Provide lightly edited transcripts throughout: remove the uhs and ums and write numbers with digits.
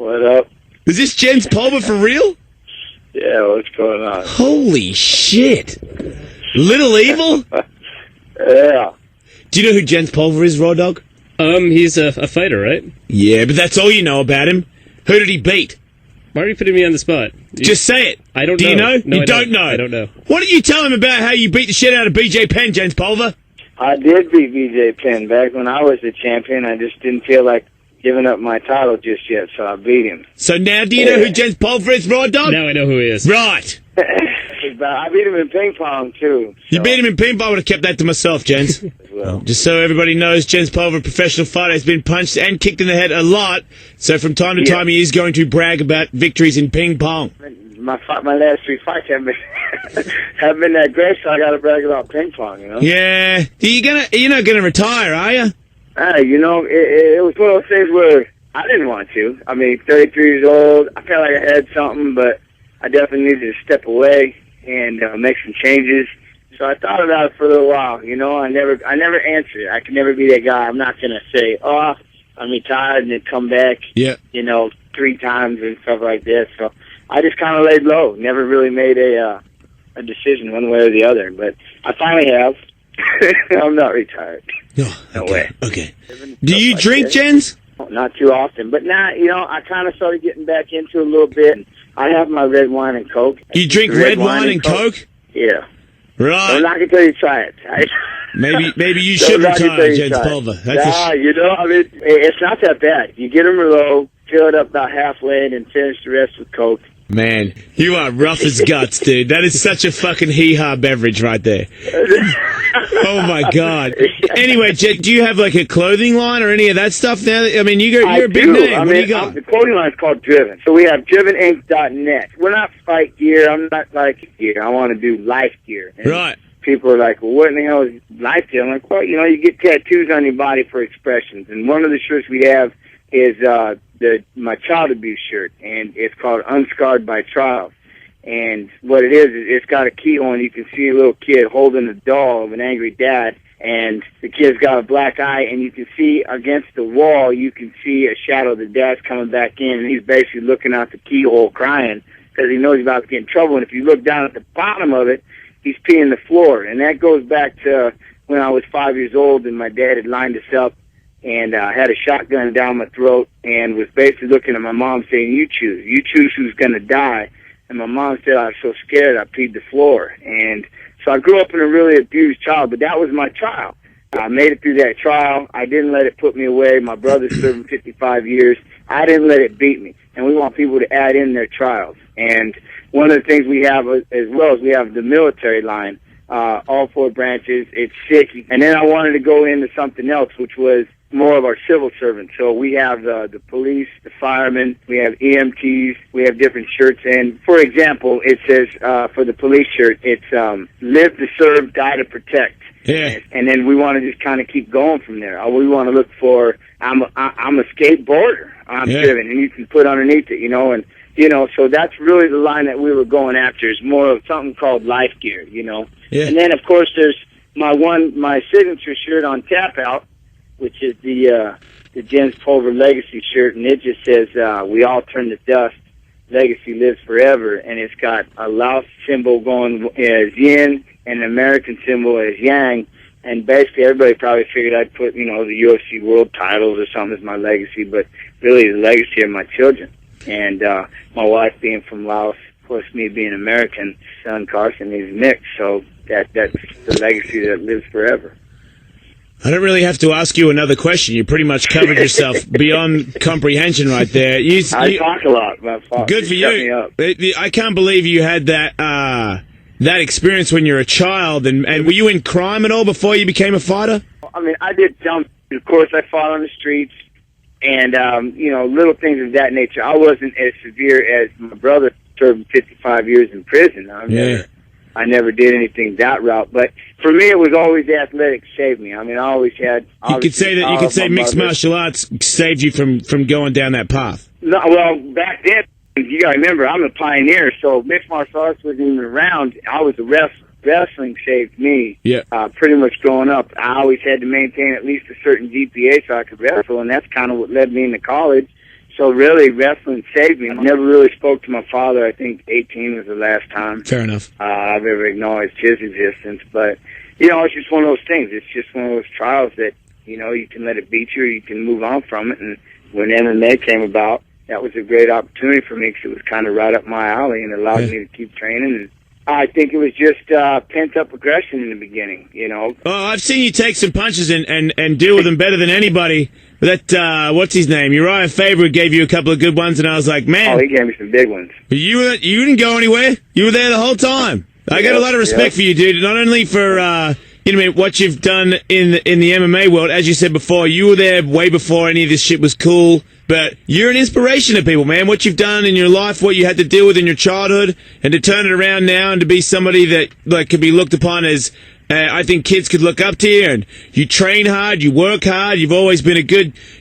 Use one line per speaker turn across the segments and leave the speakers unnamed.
What up?
Is this Jens Pulver for real?
Yeah, what's going on?
Holy shit. Little Evil?
Yeah.
Do you know who Jens Pulver is, Raw Dog?
He's a fighter, right?
Yeah, but that's all you know about him. Who did he beat?
Why are you putting me on the spot?
Just say it.
I don't know.
Do you know?
No,
you
I
don't know.
I don't know.
Why don't you tell him about how you beat the shit out of BJ Penn, Jens Pulver?
I did beat BJ Penn back when I was the champion. I just didn't feel like giving up my title just yet, so I beat him.
So now do you know who Jens Pulver is, Raw Dog?
Now I know who he is.
Right.
I beat him in ping pong, too. So.
You beat him in ping pong. I would have kept that to myself, Jens.
Well.
Just so everybody knows, Jens Pulver, professional fighter, has been punched and kicked in the head a lot. So from time to time, he is going to brag about victories in ping pong.
My last 3 fights haven't been that great, so I got to brag about ping pong, you know?
Yeah. You're not gonna retire, are you?
You know, it was one of those things where I didn't want to. I mean, 33 years old, I felt like I had something, but I definitely needed to step away and make some changes. So I thought about it for a little while. You know, I never answered. I could never be that guy. I'm not gonna say, "Oh, I'm retired," and then come back.
Yeah.
You know, 3 times and stuff like that. So I just kind of laid low. Never really made a decision one way or the other. But I finally have. I'm not retired.
Oh, okay.
No way.
Okay. Do you drink, Jens?
Not too often, but now, you know, I kind of started getting back into it a little bit. I have my red wine and Coke.
You drink red wine and Coke?
Yeah.
Right.
I'm not going to tell you to try it.
Maybe you should retire, Jens Pulver.
You know, I mean, it's not that bad. You get them low, fill it up about halfway, and then finish the rest with Coke.
Man, you are rough as guts, dude. That is such a fucking hee-haw beverage right there. Oh, my God. Anyway, Jet, do you have, like, a clothing line or any of that stuff now? I mean, you're a big name. What do you got?
The clothing line is called Driven. So we have driveninc.net. We're not fight gear. I'm not like gear. I want to do life gear. And
right.
People are like, well, what in the hell is life gear? I'm like, well, you know, you get tattoos on your body for expressions. And one of the shirts we have is my child abuse shirt, and it's called Unscarred by Trial. And what it is it's got a keyhole, and you can see a little kid holding a doll of an angry dad, and the kid's got a black eye, and you can see against the wall, you can see a shadow of the dad's coming back in, and he's basically looking out the keyhole crying because he knows he's about to get in trouble. And if you look down at the bottom of it, he's peeing the floor. And that goes back to when I was 5 years old, and my dad had lined us up and had a shotgun down my throat and was basically looking at my mom saying, you choose who's going to die. And my mom said, I was so scared I peed the floor. And so I grew up in a really abused child, but that was my trial. I made it through that trial. I didn't let it put me away. My brother's serving 55 years. I didn't let it beat me. And we want people to add in their trials. And one of the things we have as well is we have the military line, all 4 branches. It's sick. And then I wanted to go into something else, which was more of our civil servants. So we have the police, the firemen, we have EMTs, we have different shirts. And for example, it says for the police shirt, it's live to serve, die to protect.
Yeah.
And then we want to just kind of keep going from there. We want to look for I'm a skateboarder. I'm driven, and you can put underneath it, you know. And you know, so that's really the line that we were going after. Is more of something called life gear, you know. Yeah. And then of course there's my signature shirt on Tap Out, which is the Jens Pulver Legacy shirt, and it just says, we all turn to dust, legacy lives forever, and it's got a Laos symbol going as yin and an American symbol as yang, and basically everybody probably figured I'd put, you know, the UFC world titles or something as my legacy, but really the legacy of my children, and my wife being from Laos, of course me being American, son Carson is mixed, so that's the legacy that lives forever.
I don't really have to ask you another question. You pretty much covered yourself beyond comprehension right there.
I talk a lot.
Good for you. I can't believe you had that experience when you were a child. And were you in crime at all before you became a fighter?
I mean, I did jump. Of course, I fought on the streets and, you know, little things of that nature. I wasn't as severe as my brother served 55 years in prison. I never did anything that route, but for me, it was always athletic saved me. I mean, I always had.
You could say mixed martial arts saved you from going down that path.
No, well, back then, you got to remember, I'm a pioneer, so mixed martial arts wasn't even around. I was a wrestling saved me. Yeah. Pretty much growing up, I always had to maintain at least a certain GPA so I could wrestle, and that's kind of what led me into college. So really, wrestling saved me. I never really spoke to my father. I think 18 was the last time
Fair enough.
I've ever acknowledged his existence. But, you know, it's just one of those things. It's just one of those trials that, you know, you can let it beat you or you can move on from it. And when MMA came about, that was a great opportunity for me because it was kind of right up my alley and allowed me to keep training. And I think it was just pent-up aggression in the beginning, you know.
Oh, I've seen you take some punches and deal with them better than anybody. That, what's his name? Uriah Faber gave you a couple of good ones, and I was like, man.
Oh, he gave me some big ones.
You didn't go anywhere. You were there the whole time. I got a lot of respect for you, dude. Not only for, you know, what you've done in the MMA world. As you said before, you were there way before any of this shit was cool. But you're an inspiration to people, man. What you've done in your life, what you had to deal with in your childhood, and to turn it around now and to be somebody that, like, could be looked upon as, I think kids could look up to you, and you train hard, you work hard, you've always been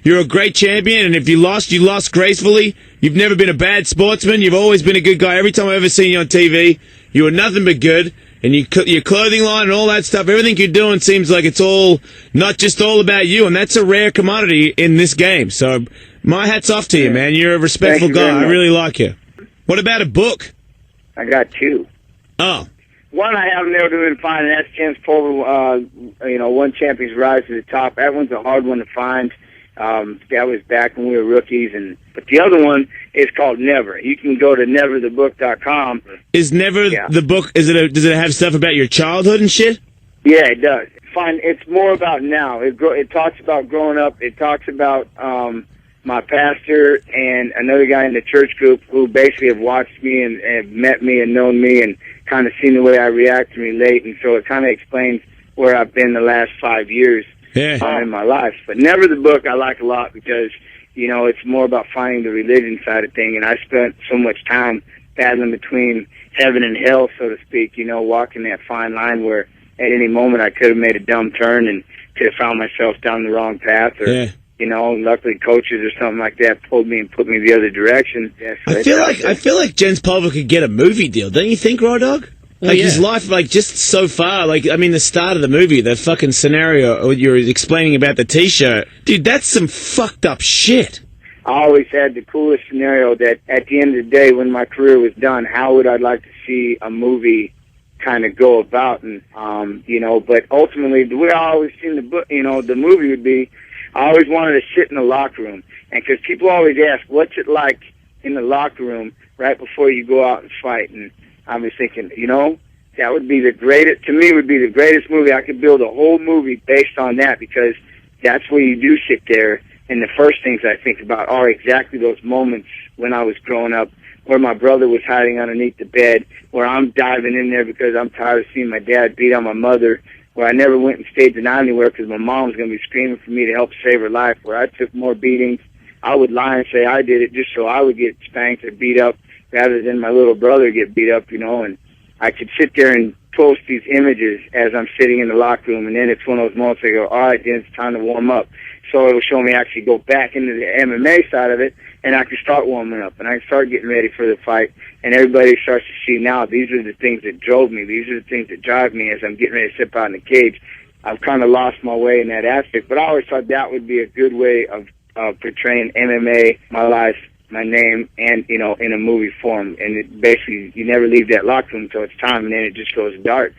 you're a great champion, and if you lost gracefully. You've never been a bad sportsman, you've always been a good guy. Every time I've ever seen you on TV, you were nothing but good, and your clothing line and all that stuff, everything you're doing seems like it's all, not just all about you, and that's a rare commodity in this game. So, my hat's off to you, man. You're a respectful guy. I really like you. What about a book?
I got two.
Oh.
One I haven't been able to find, and that's James Pulver, you know, One Champion's Rise to the Top. That one's a hard one to find. That was back when we were rookies. But the other one is called Never. You can go to neverthebook.com.
Is Never the book, does it have stuff about your childhood and shit?
Yeah, it does. It's more about now. It talks about growing up. It talks about my pastor and another guy in the church group who basically have watched me and have met me and known me and kind of seen the way I react and relate. And so it kind of explains where I've been the last 5 years in my life. But Never the book I like a lot because, you know, it's more about finding the religion side of thing. And I spent so much time battling between heaven and hell, so to speak, you know, walking that fine line where at any moment I could have made a dumb turn and could have found myself down the wrong path or, you know, luckily coaches or something like that pulled me and put me the other direction. Yeah, so
I feel like Jens Pulver could get a movie deal. Don't you think, Raw Dog? Like his life, like just so far, like I mean, the start of the movie, the fucking scenario you're explaining about the T-shirt, dude, that's some fucked up shit.
I always had the coolest scenario that at the end of the day, when my career was done, how would I like to see a movie kind of go about? And you know, but ultimately, the way I always seen the book, you know, the movie would be. I always wanted to sit in the locker room, and because people always ask, what's it like in the locker room right before you go out and fight? And I was thinking, you know, that would be the greatest, to me, would be the greatest movie. I could build a whole movie based on that because that's where you do sit there, and the first things I think about are exactly those moments when I was growing up, where my brother was hiding underneath the bed, where I'm diving in there because I'm tired of seeing my dad beat on my mother, where I never went and stayed the night anywhere because my mom was going to be screaming for me to help save her life, where I took more beatings. I would lie and say I did it just so I would get spanked or beat up rather than my little brother get beat up, you know, and I could sit there and post these images as I'm sitting in the locker room, and then it's one of those moments I go, all right, then it's time to warm up. So it'll show me actually go back into the MMA side of it, and I can start warming up, and I can start getting ready for the fight, and everybody starts to see now these are the things that drove me. These are the things that drive me as I'm getting ready to step out in the cage. I've kind of lost my way in that aspect, but I always thought that would be a good way of portraying MMA, my life, my name, and, you know, in a movie form. And it basically, you never leave that locker room until it's time, and then it just goes dark.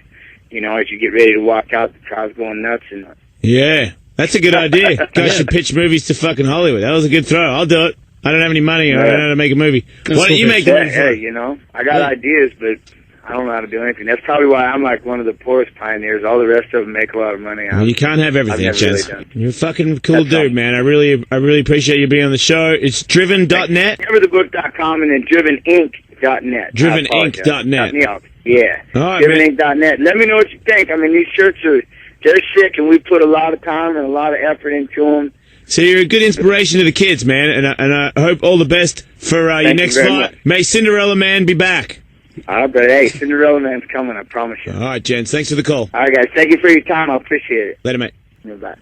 You know, as you get ready to walk out, the crowd's going nuts. And
yeah, that's a good idea. Guys should pitch movies to fucking Hollywood. That was a good throw. I'll do it. I don't have any money, or I don't know how to make a movie. Why don't you make the movie?
Hey, you know, I got ideas, but I don't know how to do anything. That's probably why I'm like one of the poorest pioneers. All the rest of them make a lot of money.
Well, you can't have everything, Chance.
Really
You're a fucking cool dude, man. I really appreciate you being on the show. It's driven.net.
Neverthebook.com and then driveninc.net.
Driveninc.net.
Yeah.
All right,
driveninc.net. Let me know what you think. I mean, these shirts they're sick, and we put a lot of time and a lot of effort into them.
So you're a good inspiration to the kids, man, and I hope all the best for your next fight. May Cinderella Man be back.
All right, but hey, Cinderella Man's coming, I promise you.
All right, Jens, thanks for the call.
All right, guys, thank you for your time. I appreciate it.
Later, mate.
Bye.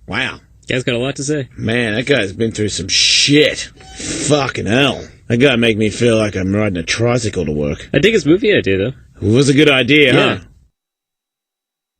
Wow.
Guy's got a lot to say.
Man, that guy's been through some shit. Fucking hell. That guy make me feel like I'm riding a tricycle to work.
I dig his movie idea, though.
It was a good idea, huh?